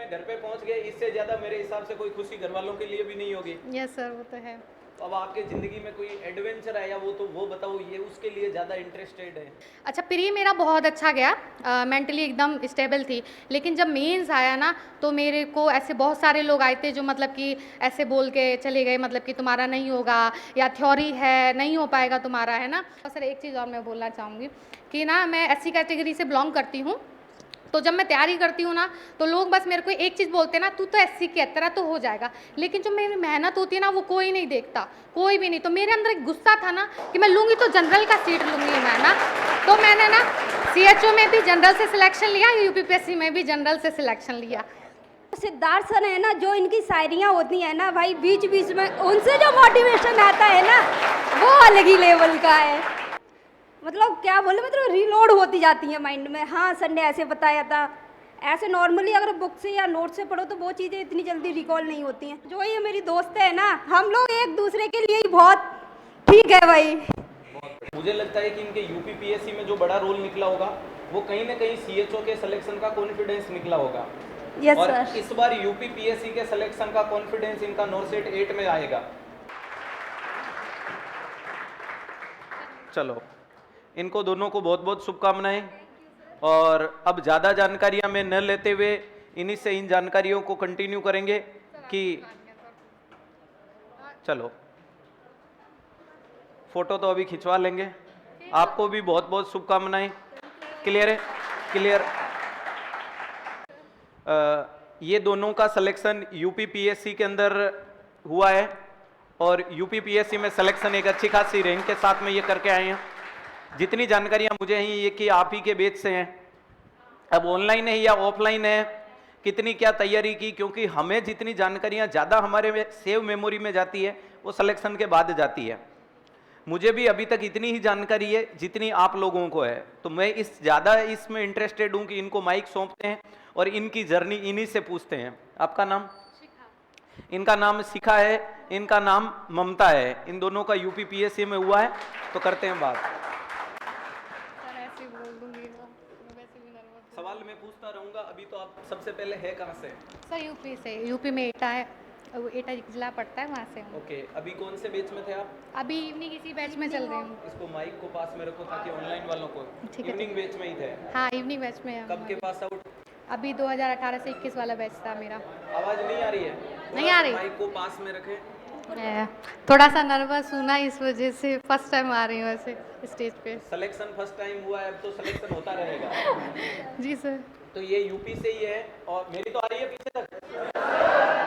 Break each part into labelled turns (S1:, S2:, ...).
S1: में घर पे पहुंच गए, इससे ज्यादा मेरे हिसाब से कोई खुशी घर वालों के लिए भी नहीं होगी।
S2: यस सर, वो तो है।
S1: तो अब आपके जिंदगी में कोई एडवेंचर आया वो तो वो बताओ, ये उसके लिए ज्यादा इंटरेस्टेड है।
S2: अच्छा, प्री मेरा बहुत अच्छा गया, मेंटली एकदम स्टेबल थी। लेकिन जब मेंस आया ना, तो मेरे को ऐसे बहुत सारे लोग आए थे जो मतलब कि ऐसे बोल के चले गए, मतलब कि तुम्हारा नहीं होगा, या थ्योरी है नहीं हो पाएगा तुम्हारा, है ना। और सर एक चीज़ और मैं बोलना चाहूँगी कि ना, मैं एससी कैटेगरी से बिलोंग करती हूँ। तो जब मैं तैयारी करती हूँ ना, तो लोग बस मेरे को एक चीज़ बोलते हैं ना, तू तो एससी की है, तेरा तो हो जाएगा। लेकिन जो मेरी मेहनत होती है ना, वो कोई नहीं देखता, कोई भी नहीं। तो मेरे अंदर एक गुस्सा था ना कि मैं लूँगी तो जनरल का सीट लूँगी मैं ना। तो मैंने ना सीएचओ में भी जनरल से सिलेक्शन लिया, यूपीपीएससी में भी जनरल से सिलेक्शन लिया।
S3: सिद्धार्थ सर है ना, जो इनकी शायरियाँ होती हैं ना भाई, बीच बीच में उनसे जो मोटिवेशन आता है ना, वो अलग ही लेवल का है। मतलब क्या बोले, मतलब रीलोड होती जाती है माइंड में। हाँ सर ने ऐसे बताया था, ऐसे नॉर्मली अगर बुक से या नोट से पढ़ो तो वो चीज़ें इतनी जल्दी रिकॉल नहीं होती हैं। जो ये मेरी दोस्त है ना, हम लोग एक दूसरे के लिए ही बहुत ठीक है भाई।
S1: मुझे लगता है कि इनके यूपीपीएससी में जो बड़ा रोल निकला होगा, वो कहीं ना कहीं सीएचओ के सिलेक्शन का कॉन्फिडेंस निकला होगा।
S3: यस
S1: और
S3: सर।
S1: इस बार यूपीपीएससी के सिलेक्शन का कॉन्फिडेंस इनका नॉर्सेट 8 में आएगा। चलो, इनको दोनों को बहुत बहुत शुभकामनाएं। और अब ज़्यादा जानकारियां मैं न लेते हुए इन्हीं से इन जानकारियों को कंटिन्यू करेंगे कि चलो, फोटो तो अभी खिंचवा लेंगे। आपको भी बहुत बहुत शुभकामनाएं। क्लियर है? क्लियर। ये दोनों का सिलेक्शन यूपीपीएससी के अंदर हुआ है और यूपीपीएससी में सिलेक्शन एक अच्छी खासी रैंक के साथ में ये करके आए हैं। जितनी जानकारियां मुझे हैं ये कि आप ही के बैच से हैं। अब ऑनलाइन है या ऑफलाइन है, कितनी क्या तैयारी की, क्योंकि हमें जितनी जानकारियां ज़्यादा हमारे सेव मेमोरी में जाती है वो सिलेक्शन के बाद जाती है। मुझे भी अभी तक इतनी ही जानकारी है जितनी आप लोगों को है। तो मैं ज़्यादा इसमें इंटरेस्टेड हूँ कि इनको माइक सौंपते हैं और इनकी जर्नी इन्हीं से पूछते हैं। आपका नाम? इनका नाम शिखा है, इनका नाम ममता है। इन दोनों का यूपीपीएससी में हुआ है। तो करते हैं बात। सवाल मैं पूछता रहूंगा। अभी तो आप सबसे पहले है कहाँ से?
S2: सर यूपी से, यूपी में एटा है, वो एटा जिला पड़ता है, वहाँ से हूँ।
S1: ओके, अभी कौन से बैच में थे आप?
S2: अभी इवनिंग इसी बैच में चल रही हूँ।
S1: इसको माइक को पास में रखो ताकि ऑनलाइन वालों को।
S2: ठीक है,
S1: इवनिंग बैच में ही थे?
S2: हाँ इवनिंग बैच में।
S1: कब के पास आउट?
S2: अभी 2018 से 21 वाला बैच था मेरा।
S1: आवाज नहीं आ रही है?
S2: नहीं आ रही।
S1: माइक को पास में रखे।
S2: थोड़ा सा नर्वस हूँ ना, इस वजह से फर्स्ट टाइम आ रही हूँ ऐसे स्टेज पे।
S1: सिलेक्शन फर्स्ट टाइम हुआ है, अब तो सिलेक्शन होता रहेगा।
S2: जी सर।
S1: तो ये यूपी से ही है। और मेरी तो आ रही है पीछे तक,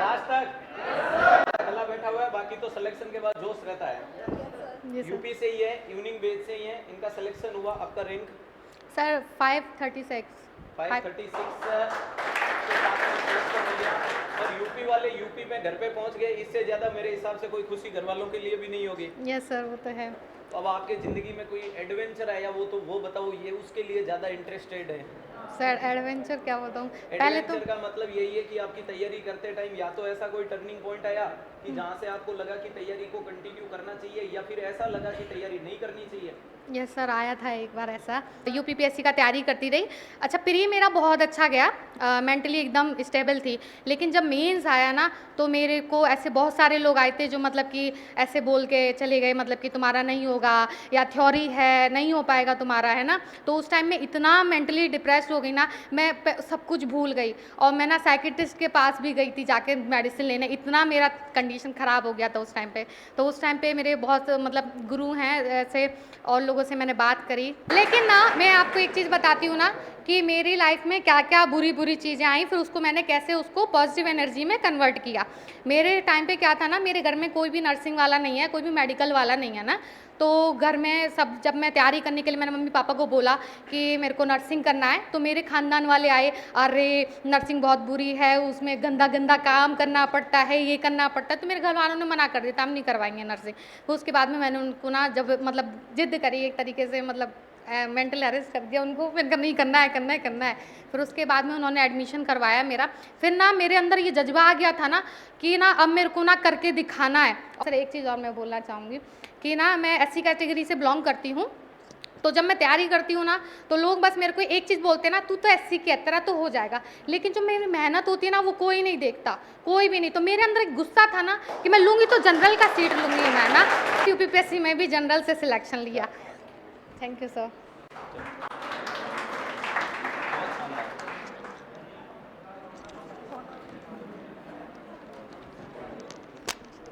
S1: लास्ट तक अकेला बैठा हुआ है, बाकी तो सिलेक्शन के बाद जोश रहता है। यूपी से ही है, इवनिंग बैच से ही है, इनका सिलेक्शन हुआ। आपका रैंक?
S2: सर 536।
S1: 536 और यूपी वाले यूपी में घर पे पहुंच गए, इससे ज्यादा मेरे हिसाब से कोई खुशी घर वालों के लिए भी नहीं होगी।
S2: यस सर, वो तो है।
S1: तो अब आपके जिंदगी में कोई एडवेंचर आया वो तो वो बताओ, ये उसके लिए ज्यादा इंटरेस्टेड है।
S2: सर एडवेंचर क्या बताऊँ, पहले तो
S1: एडवेंचर का मतलब यही है कि आपकी तैयारी करते टाइम या तो ऐसा कोई टर्निंग पॉइंट आया कि जहाँ से आपको लगा कि तैयारी को कंटिन्यू करना चाहिए, या फिर ऐसा लगा कि तैयारी नहीं करनी चाहिए।
S2: यस सर, आया था एक बार ऐसा। यूपीपीएससी का तैयारी करती रही। अच्छा, प्री मेरा बहुत अच्छा गया, मेंटली एकदम स्टेबल थी। लेकिन जब मेंस आया ना, तो मेरे को ऐसे बहुत सारे लोग आए थे जो मतलब कि ऐसे बोल के चले गए, मतलब कि तुम्हारा नहीं होगा, या थ्योरी है नहीं हो पाएगा तुम्हारा, है ना। तो उस टाइम में इतना मेंटली डिप्रेस्ड हो गई ना, मैं सब कुछ भूल गई। और मैं ना साइकेट्रिस्ट के पास भी गई थी जाके मेडिसिन लेने, इतना मेरा कंडीशन ख़राब हो गया था उस टाइम पे। तो उस टाइम पे मेरे बहुत मतलब गुरु हैं ऐसे, और लोगों से मैंने बात करी। लेकिन ना मैं आपको एक चीज़ बताती हूँ ना कि मेरी लाइफ में क्या क्या बुरी बुरी चीज़ें आई, फिर उसको मैंने कैसे उसको पॉजिटिव एनर्जी में कन्वर्ट किया। मेरे टाइम पे क्या था ना, मेरे घर में कोई भी नर्सिंग वाला नहीं है, कोई भी मेडिकल वाला नहीं है ना। तो घर में सब, जब मैं तैयारी करने के लिए मैंने मम्मी पापा को बोला कि मेरे को नर्सिंग करना है, तो मेरे खानदान वाले आए, अरे नर्सिंग बहुत बुरी है, उसमें गंदा गंदा काम करना पड़ता है, ये करना पड़ता है। तो मेरे घर वालों ने मना कर दिया था, हम नहीं करवाएंगे नर्सिंग। तो उसके बाद में मैंने उनको ना, जब मतलब जिद करी एक तरीके से, मतलब मेंटल अरेस्ट कर दिया उनको, फिर नहीं करना है करना है करना है। फिर उसके बाद में उन्होंने एडमिशन करवाया मेरा। फिर ना मेरे अंदर ये जज्बा आ गया था ना कि ना अब मेरे को ना करके दिखाना है। सर एक चीज़ और मैं बोलना चाहूँगी कि ना, मैं एससी कैटेगरी से बिलोंग करती हूँ। तो जब मैं तैयारी करती हूँ ना, तो लोग बस मेरे को एक चीज़ बोलते हैं ना, तू तो एससी की है, तेरा तो हो जाएगा। लेकिन जो मेरी मेहनत होती है ना, वो कोई नहीं देखता, कोई भी नहीं। तो मेरे अंदर एक गुस्सा था ना कि मैं लूँगी तो जनरल का सीट लूँगी मैं ना। यूपीपीएससी में भी जनरल से सिलेक्शन लिया। Thank you sir.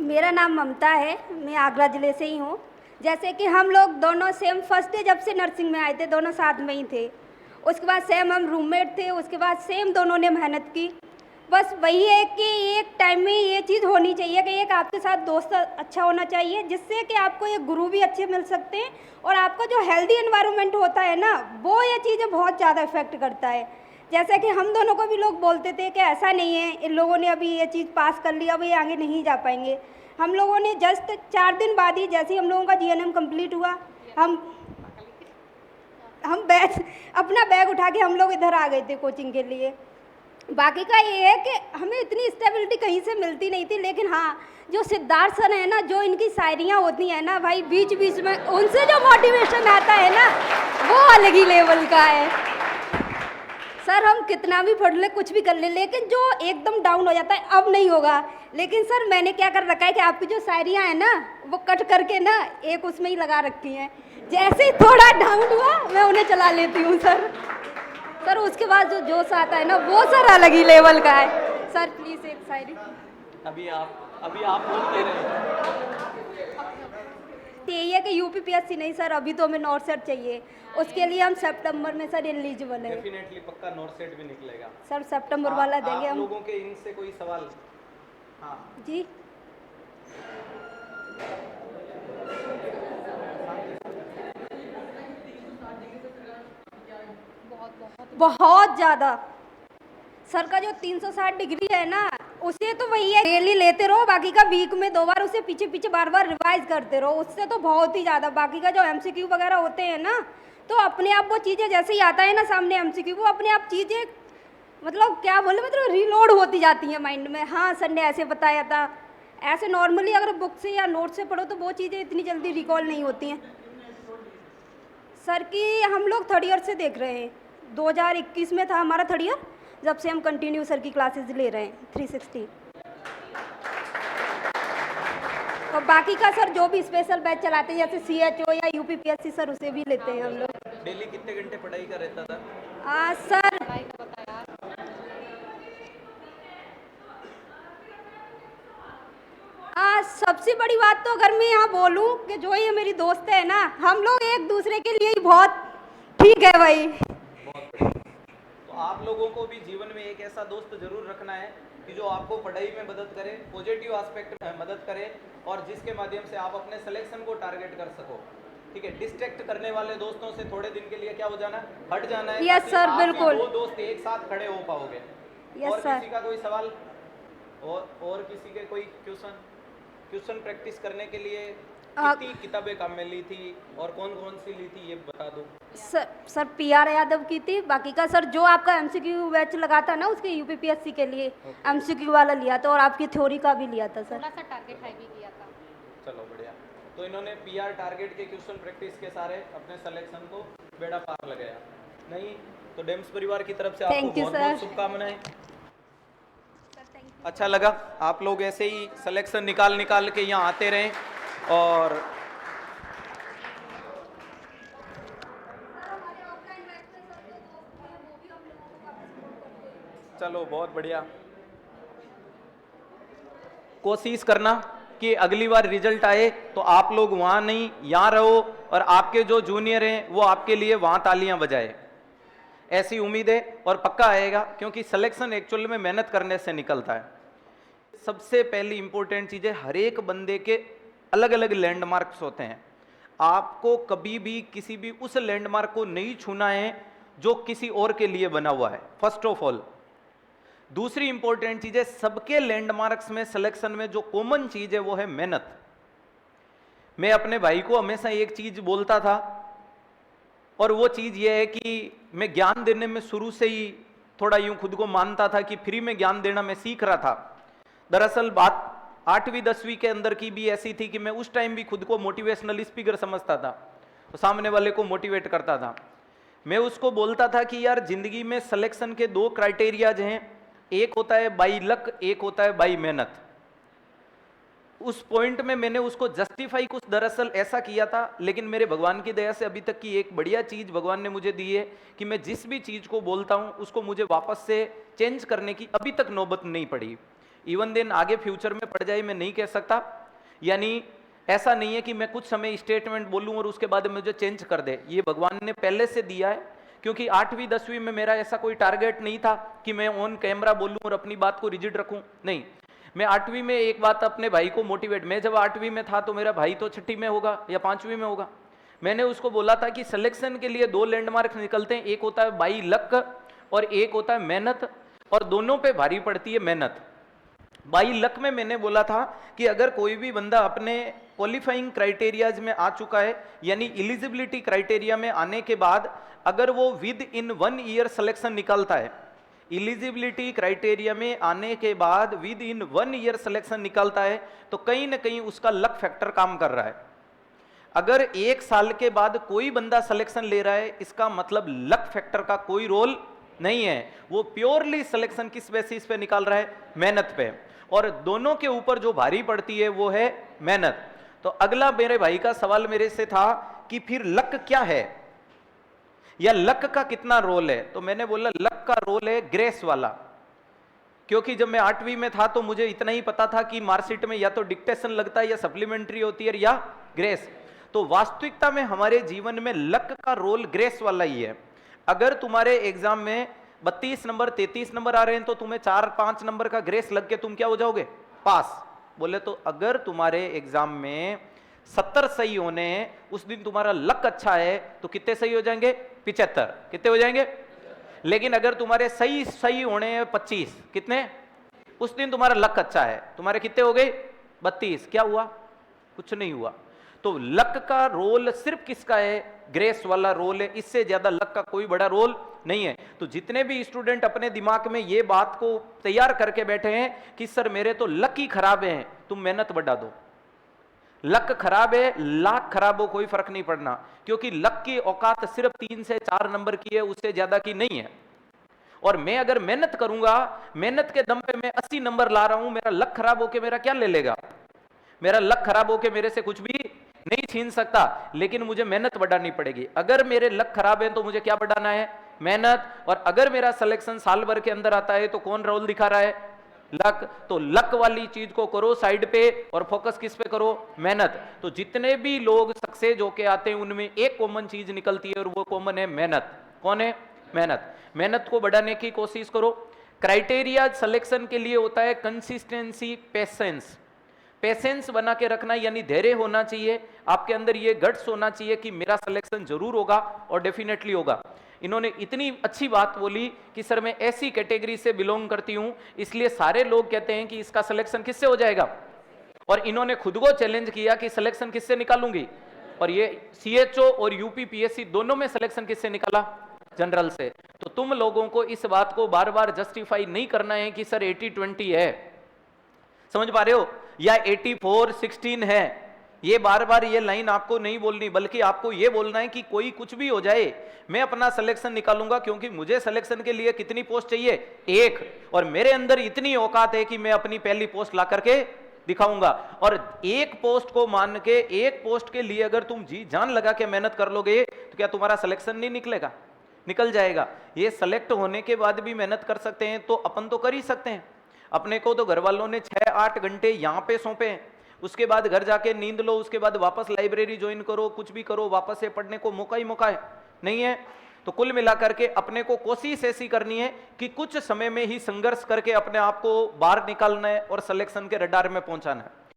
S3: मेरा नाम ममता है, मैं आगरा ज़िले से ही हूँ। जैसे कि हम लोग दोनों सेम फर्स्ट डे जब से नर्सिंग में आए थे, दोनों साथ में ही थे। उसके बाद सेम हम रूममेट थे, उसके बाद सेम दोनों ने मेहनत की। बस वही है कि एक टाइम में ये चीज़ होनी चाहिए कि एक आपके साथ दोस्त अच्छा होना चाहिए, जिससे कि आपको एक गुरु भी अच्छे मिल सकते हैं, और आपका जो हेल्दी एनवायरनमेंट होता है ना, वो ये चीज़ें बहुत ज़्यादा इफेक्ट करता है। जैसे कि हम दोनों को भी लोग बोलते थे कि ऐसा नहीं है, इन लोगों ने अभी ये चीज़ पास कर लिया, अब ये आगे नहीं जा पाएंगे। हम लोगों ने जस्ट 4 दिन बाद ही, जैसे ही हम लोगों का जीएनएम कंप्लीट हुआ, हम अपना बैग उठा के हम लोग इधर आ गए थे कोचिंग के लिए। बाकी का ये है कि हमें इतनी स्टेबिलिटी कहीं से मिलती नहीं थी, लेकिन हाँ, जो सिद्धार्थ सर है ना, जो इनकी शायरियाँ होती हैं ना भाई, बीच बीच में उनसे जो मोटिवेशन आता है ना, वो अलग ही लेवल का है। सर हम कितना भी पढ़ ले, कुछ भी कर ले, लेकिन जो एकदम डाउन हो जाता है, अब नहीं होगा। लेकिन सर मैंने क्या कर रखा है कि आपकी जो शायरियाँ हैं ना, वो कट करके ना एक उसमें ही लगा रखी हैं। जैसे ही थोड़ा डाउन हुआ, मैं उन्हें चला लेती हूँ सर उसके बाद जो जोश आता है ना, वो सर अलग ही लेवल का है। सर प्लीज़ एक शायरी।
S1: अभी आप बोलते रहे।
S3: तो यही है कि यूपीपीएससी नहीं सर, अभी तो हमें नॉर्थ सेट चाहिए। उसके लिए हम सितंबर में सर एलिजिबल है।
S1: डेफिनेटली पक्का नॉर्थ सेट भी निकलेगा
S3: सर, सितंबर वाला देंगे
S1: आप
S3: हम
S1: लोगों के। इनसे कोई सवाल? हाँ
S3: जी। बहुत ज़्यादा सर का जो 360 डिग्री है ना, उसे तो वही है, डेली लेते रहो, बाकी का वीक में 2 बार उसे पीछे पीछे बार बार रिवाइज करते रहो, उससे तो बहुत ही ज़्यादा। बाकी का जो एमसीक्यू वगैरह होते हैं ना, तो अपने आप वो चीज़ें जैसे ही आता है ना सामने एमसीक्यू, वो अपने आप चीज़ें मतलब क्या बोले, मतलब रीलोड होती जाती हैं माइंड में। हाँ सर ने ऐसे बताया था, ऐसे नॉर्मली अगर बुक से या नोट से पढ़ो तो वो चीज़ें इतनी जल्दी रिकॉल नहीं होती हैं। सर की हम लोग 3rd ईयर से देख रहे हैं, 2021 में था हमारा 3rd ईयर, जब से हम कंटिन्यू सर की क्लासेस ले रहे हैं 360। और बाकी का सर जो भी स्पेशल बैच चलाते हैं, जैसे CHO या यूपीपीएससी सर, उसे भी लेते हैं हम लोग।
S1: डेली कितने घंटे पढ़ाई का रहता था?
S3: सर सबसे बड़ी बात तो अगर मैं यहाँ बोलूँ कि जो ये मेरी दोस्त है ना, हम लोग एक दूसरे के लिए ही बहुत ठीक है भाई।
S1: बहुत बढ़िया। तो आप लोगों को भी जीवन में एक ऐसा दोस्त जरूर रखना है कि जो आपको पढ़ाई में मदद करे, पॉजिटिव एस्पेक्ट में मदद करे, और जिसके माध्यम से आप अपने सिलेक्शन को टारगेट कर सको। ठीक है, डिस्ट्रैक्ट करने वाले दोस्तों से थोड़े दिन के लिए क्या हो जाना, हट जाना है।
S3: यस सर, बिल्कुल।
S1: 2 दोस्त एक साथ खड़े हो पाओगे।
S3: यस
S1: और
S3: सर।
S1: किसी का कोई सवाल? और किसी के कोई क्वेश्चन प्रैक्टिस करने के लिए कितनी किताबें काम में ली थी और कौन कौन सी ली थी, ये बता दो।
S3: सर PR यादव की थी। बाकी का सर जो आपका MCQ बैच लगा था ना, उसके यूपीपीएससी के लिए MCQ वाला लिया था, और आपकी थ्योरी का भी लिया था सर।
S2: थोड़ा सा टारगेट हाई भी किया था।
S1: चलो बढ़िया। तो इन्होंने PR टारगेट के क्वेश्चन प्रैक्टिस के सारे अपने सिलेक्शन को बेड़ा पार लगाया। नहीं तो डेम्स परिवार की तरफ से आपको बहुत बहुत शुभकामनाएं। अच्छा लगा, आप लोग ऐसे ही सिलेक्शन निकाल के यहाँ आते रहें। और चलो बहुत बढ़िया। कोशिश करना कि अगली बार रिजल्ट आए तो आप लोग वहां नहीं, यहाँ रहो, और आपके जो जूनियर हैं वो आपके लिए वहां तालियां बजाए। ऐसी उम्मीद है और पक्का आएगा, क्योंकि सिलेक्शन एक्चुअल में मेहनत करने से निकलता है। सबसे पहली इंपॉर्टेंट चीज है, हर एक बंदे के अलग अलग लैंडमार्क्स होते हैं। आपको कभी भी किसी भी उस लैंडमार्क को नहीं छूना है जो किसी और के लिए बना हुआ है, फर्स्ट ऑफ ऑल। दूसरी इंपॉर्टेंट चीज है, सबके लैंडमार्क्स में सिलेक्शन में जो कॉमन चीज है वो है मेहनत। मैं अपने भाई को हमेशा एक चीज बोलता था, और वो चीज ये है कि मैं ज्ञान देने में शुरू से ही थोड़ा यूं खुद को मानता था कि फ्री में ज्ञान देना मैं सीख रहा था। दरअसल बात 8वीं 10वीं के अंदर की भी ऐसी थी कि मैं उस टाइम भी खुद को मोटिवेशनल स्पीकर समझता था, तो सामने वाले को मोटिवेट करता था। मैं उसको बोलता था कि यार जिंदगी में सिलेक्शन के दो क्राइटेरियाज हैं, एक होता है बाई लक, एक होता है बाई मेहनत। उस पॉइंट में मैंने उसको जस्टिफाई कुछ दरअसल ऐसा किया था, लेकिन मेरे भगवान की दया से अभी तक की एक बढ़िया चीज भगवान ने मुझे दी है कि मैं जिस भी चीज को बोलता हूं उसको मुझे वापस से चेंज करने की अभी तक नौबत नहीं पड़ी। इवन देन आगे फ्यूचर में पड़ जाए मैं नहीं कह सकता, यानी ऐसा नहीं है कि मैं कुछ समय स्टेटमेंट बोलूं और उसके बाद मुझे चेंज कर दे, ये भगवान ने पहले से दिया है। क्योंकि 8वीं 10वीं में मेरा ऐसा कोई टारगेट नहीं था कि मैं ऑन कैमरा बोलूं और अपनी बात को रिजिड रखूं, नहीं। मैं 8वीं में एक बात अपने भाई को मोटिवेट, मैं जब 8वीं में था तो मेरा भाई तो 6ठी में होगा या 5वीं में होगा, मैंने उसको बोला था कि सिलेक्शन के लिए दो लैंडमार्क निकलते हैं, एक होता है बाई लक और एक होता है मेहनत, और दोनों पे भारी पड़ती है मेहनत। बाई लक में मैंने बोला था कि अगर कोई भी बंदा अपने क्वालिफाइंग क्राइटेरियाज में आ चुका है, यानी एलिजिबिलिटी क्राइटेरिया में आने के बाद अगर वो विद इन 1 ईयर सिलेक्शन निकालता है, एलिजिबिलिटी क्राइटेरिया में आने के बाद विद इन 1 ईयर सिलेक्शन निकालता है, तो कहीं ना कहीं उसका लक फैक्टर काम कर रहा है। अगर 1 साल के बाद कोई बंदा सिलेक्शन ले रहा है, इसका मतलब लक फैक्टर का कोई रोल नहीं है, वो प्योरली सिलेक्शन किस बेसिस पे निकाल रहा है, मेहनत पे, और दोनों के ऊपर जो भारी पड़ती है वो है मेहनत। तो अगला मेरे भाई का सवाल मेरे से था कि फिर लक क्या है या लक का कितना रोल है, तो मैंने बोला लक का रोल है ग्रेस वाला। क्योंकि जब मैं 8वीं में था तो मुझे इतना ही पता था कि मार्कशीट में या तो डिक्टेशन लगता है या सप्लीमेंट्री होती है या ग्रेस, तो वास्तविकता में हमारे जीवन में लक का रोल ग्रेस वाला ही है। अगर तुम्हारे एग्जाम में 32 नंबर 33 नंबर आ रहे हैं तो तुम्हें 4-5 नंबर का ग्रेस लग के तुम क्या हो जाओगे, पास। बोले तो अगर तुम्हारे एग्जाम में 70 सही होने हैं, उस दिन तुम्हारा लक अच्छा है तो कितने सही हो जाएंगे, 75। कितने हो जाएंगे? लेकिन अगर तुम्हारे सही होने हैं 25, कितने, उस दिन तुम्हारा लक अच्छा है, तुम्हारे कितने हो गए, 32। क्या हुआ, कुछ नहीं हुआ। तो लक का रोल सिर्फ किसका है, ग्रेस वाला रोल है, इससे ज्यादा लक का कोई बड़ा रोल नहीं है। तो जितने भी स्टूडेंट अपने दिमाग में ये बात को तैयार करके बैठे हैं कि सर मेरे तो लक ही खराब है, तुम मेहनत बढ़ा दो। लक खराब है, लाख खराब हो, कोई फर्क नहीं पड़ना, क्योंकि लक की औकात सिर्फ 3 से 4 नंबर की है, उससे ज्यादा की नहीं है। और मैं अगर मेहनत करूंगा, मेहनत के दम पे मैं 80 नंबर ला रहा हूं, मेरा लक खराब होके मेरा क्या ले लेगा, मेरा लक खराब होके मेरे से कुछ भी नहीं छीन सकता, लेकिन मुझे मेहनत बढ़ानी पड़ेगी। अगर मेरे लक खराब है तो मुझे क्या बढ़ाना है, मेहनत। और अगर मेरा सिलेक्शन साल भर के अंदर आता है तो कौन रोल दिखा रहा है, लक। तो लक वाली चीज को करो साइड पे और फोकस किस पे करो, मेहनत। तो जितने भी लोग सक्सेस होके आते हैं उनमें एक कॉमन चीज निकलती है और वो कॉमन है मेहनत। कौन है, मेहनत। मेहनत को बढ़ाने की कोशिश करो। क्राइटेरिया सिलेक्शन के लिए होता है कंसिस्टेंसी, पेशेंस। पेशेंस बना के रखना, यानी धैर्य होना चाहिए आपके अंदर, ये गट्स होना चाहिए कि मेरा सिलेक्शन जरूर होगा और डेफिनेटली होगा। इन्होंने इतनी अच्छी बात बोली कि सर मैं ऐसी कैटेगरी से बिलोंग करती हूं, इसलिए सारे लोग कहते हैं कि इसका सिलेक्शन किससे हो जाएगा, और इन्होंने खुद को चैलेंज किया कि सिलेक्शन किससे निकालूंगी, और ये CHO और UPPSC दोनों में सिलेक्शन किससे निकाला, जनरल से। तो तुम लोगों को इस बात को बार बार जस्टिफाई नहीं करना है कि सर 80-20 है, समझ पा रहे हो, या 84-16 है। ये बार बार ये लाइन आपको नहीं बोलनी, बल्कि आपको ये बोलना है कि कोई कुछ भी हो जाए मैं अपना सिलेक्शन निकालूंगा, क्योंकि मुझे सिलेक्शन के लिए कितनी पोस्ट चाहिए, 1, और मेरे अंदर इतनी औकात है कि मैं अपनी पहली पोस्ट ला करके दिखाऊंगा। और एक पोस्ट को मान के, एक पोस्ट के लिए अगर तुम जी जान लगा के मेहनत कर लोगे तो क्या तुम्हारा सिलेक्शन नहीं निकलेगा, निकल जाएगा। ये सेलेक्ट होने के बाद भी मेहनत कर सकते हैं तो अपन तो कर ही सकते हैं। अपने को तो घर वालों ने 6-8 घंटे यहाँ पे सौंपे हैं, उसके बाद घर जाके नींद लो, उसके बाद वापस लाइब्रेरी ज्वाइन करो, कुछ भी करो, वापस से पढ़ने को मौका ही मौका है नहीं है। तो कुल मिलाकर के अपने को कोशिश ऐसी करनी है कि कुछ समय में ही संघर्ष करके अपने आप को बाहर निकालना है और सिलेक्शन के रडार में पहुंचाना है।